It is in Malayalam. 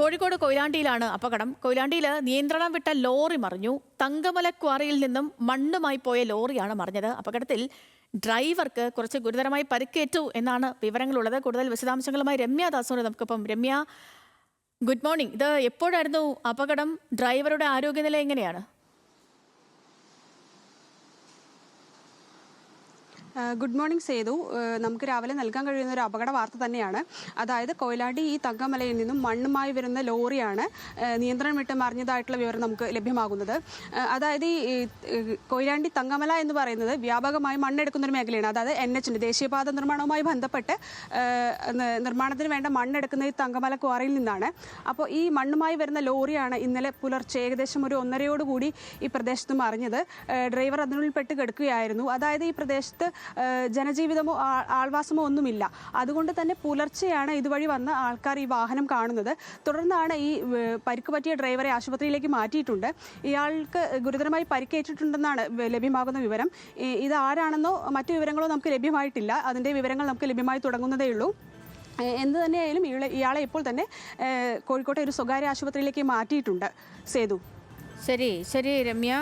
കോഴിക്കോട് കൊയിലാണ്ടിയിലാണ് അപകടം. കൊയിലാണ്ടിയിൽ നിയന്ത്രണം വിട്ട ലോറി മറിഞ്ഞു. തങ്കമല ക്വാറിയിൽ നിന്നും മണ്ണുമായി പോയ ലോറിയാണ് മറിഞ്ഞത്. അപകടത്തിൽ ഡ്രൈവർക്ക് കുറച്ച് ഗുരുതരമായി പരിക്കേറ്റു എന്നാണ് വിവരങ്ങളുള്ളത്. കൂടുതൽ വിശദാംശങ്ങളുമായി രമ്യ ദാസോട് നമുക്കിപ്പം. Ramya, good morning. ഇത് എപ്പോഴായിരുന്നു അപകടം? ഡ്രൈവറുടെ ആരോഗ്യനില എങ്ങനെയാണ്? Good morning Sethu. നമുക്ക് രാവിലെ നൽകാൻ കഴിയുന്ന ഒരു അപകട വാർത്ത തന്നെയാണ്. അതായത് കൊയിലാണ്ടി ഈ തങ്കമലയിൽ നിന്നും മണ്ണുമായി വരുന്ന ലോറിയാണ് നിയന്ത്രണം വിട്ട് മറിഞ്ഞതായിട്ടുള്ള വിവരം നമുക്ക് ലഭ്യമാകുന്നത്. അതായത് ഈ കൊയിലാണ്ടി തങ്കമല എന്ന് പറയുന്നത് വ്യാപകമായി മണ്ണെടുക്കുന്ന ഒരു മേഖലയാണ്. അതായത് NH ദേശീയപാത നിർമ്മാണവുമായി ബന്ധപ്പെട്ട് നിർമ്മാണത്തിന് വേണ്ട മണ്ണെടുക്കുന്ന ഈ തങ്കമല ക്വാറിയിൽ നിന്നാണ്. അപ്പോൾ ഈ മണ്ണുമായി വരുന്ന ലോറിയാണ് ഇന്നലെ പുലർച്ചെ ഏകദേശം ഒരു 1:30 ഈ പ്രദേശത്ത് മറിഞ്ഞത്. ഡ്രൈവർ അതിനുള്ളിൽ പെട്ട് കിടക്കുകയായിരുന്നു. അതായത് ഈ പ്രദേശത്ത് ജനജീവിതമോ ആൾവാസമോ ഒന്നുമില്ല. അതുകൊണ്ട് തന്നെ പുലർച്ചെയാണ് ഇതുവഴി വന്ന ആൾക്കാർ ഈ വാഹനം കാണുന്നത്. തുടർന്നാണ് ഈ പരിക്ക് പറ്റിയ ഡ്രൈവറെ ആശുപത്രിയിലേക്ക് മാറ്റിയിട്ടുണ്ട്. ഇയാൾക്ക് ഗുരുതരമായി പരിക്കേറ്റിട്ടുണ്ടെന്നാണ് ലഭ്യമാകുന്ന വിവരം. ഇത് ആരാണെന്നോ മറ്റു വിവരങ്ങളോ നമുക്ക് ലഭ്യമായിട്ടില്ല. അതിൻ്റെ വിവരങ്ങൾ നമുക്ക് ലഭ്യമായി തുടങ്ങുന്നതേ ഉള്ളൂ. എന്ത് തന്നെയായാലും ഇയാളെ ഇപ്പോൾ തന്നെ കോഴിക്കോട്ടെ ഒരു സ്വകാര്യ ആശുപത്രിയിലേക്ക് മാറ്റിയിട്ടുണ്ട്. സേതു. ശരി രമ്യ.